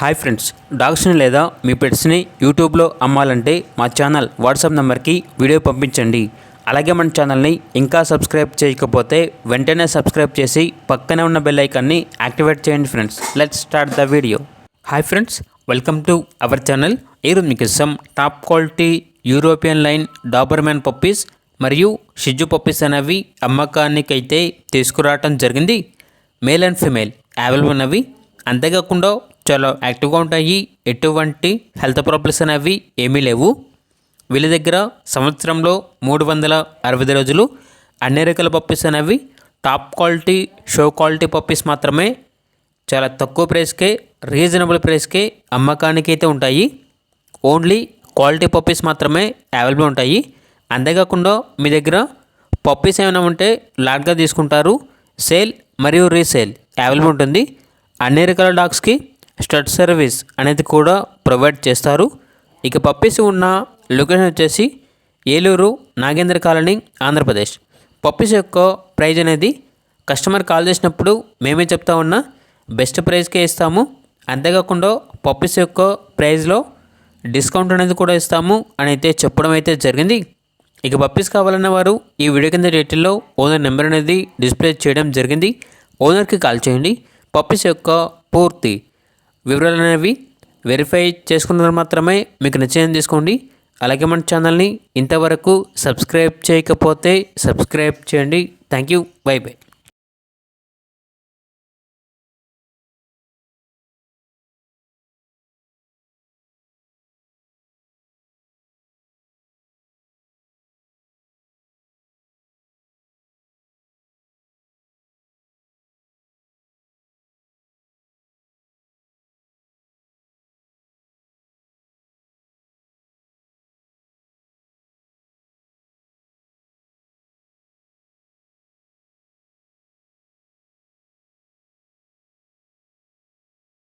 Hi friends, డాగ్స్ని లేదా మీ పెట్స్ని యూట్యూబ్లో అమ్మాలంటే మా ఛానల్ వాట్సాప్ నెంబర్కి వీడియో పంపించండి. అలాగే మన ఛానల్ని ఇంకా సబ్స్క్రైబ్ చేయకపోతే వెంటనే సబ్స్క్రైబ్ చేసి పక్కనే ఉన్న బెల్ ఐకాన్ని యాక్టివేట్ చేయండి friends. Let's start the video. Hi friends, welcome to our channel. ఈరోజు మీకు top quality European line Doberman puppies మరియు షిజు పప్పీస్ అనేవి అమ్మకానికైతే తీసుకురావటం జరిగింది. మేల్ అండ్ ఫీమేల్ అవైలబుల్ ఉన్నవి. అంతేకాకుండా చాలా యాక్టివ్గా ఉంటాయి. ఎటువంటి హెల్త్ ప్రాబ్లమ్స్ అనేవి ఏమీ లేవు. వీళ్ళ దగ్గర సంవత్సరంలో 365 రోజులు అన్ని రకాల పప్పీస్ అనేవి top quality show quality puppies మాత్రమే చాలా తక్కువ ప్రైస్కే, రీజనబుల్ ప్రైస్కే అమ్మకానికి అయితే ఉంటాయి. ఓన్లీ క్వాలిటీ పప్పీస్ మాత్రమే అవైలబుల్ ఉంటాయి. అంతేకాకుండా మీ దగ్గర పప్పీస్ ఏమైనా ఉంటే లాట్గా తీసుకుంటారు. సేల్ మరియు రీసేల్ అవైలబుల్ ఉంటుంది. అన్ని రకాల డాగ్స్కి స్టడ్ సర్వీస్ అనేది కూడా ప్రొవైడ్ చేస్తారు. ఇక పప్పీస్ ఉన్న లొకేషన్ వచ్చేసి ఏలూరు నాగేంద్ర కాలనీ, ఆంధ్రప్రదేశ్. పప్పీస్ యొక్క ప్రైజ్ అనేది కస్టమర్ కాల్ చేసినప్పుడు మేమే చెప్తా ఉన్నా బెస్ట్ ప్రైస్కే ఇస్తాము. అంతేకాకుండా పప్పీస్ యొక్క ప్రైజ్లో డిస్కౌంట్ అనేది కూడా ఇస్తాము అని అయితే చెప్పడం అయితే జరిగింది. ఇక పప్పీస్ కావాలన్న వారు ఈ వీడియో కింద డీటెయిల్లో ఓనర్ నెంబర్ అనేది డిస్ప్లే చేయడం జరిగింది. ఓనర్కి కాల్ చేయండి. పప్పీస్ యొక్క పూర్తి వివరాలు అనేవి వెరిఫై చేసుకున్నది మాత్రమే మీకు నచ్చేదని తీసుకోండి. అలాగే మన ఛానల్ని ఇంతవరకు సబ్స్క్రైబ్ చేయకపోతే సబ్స్క్రైబ్ చేయండి. Thank you. By by.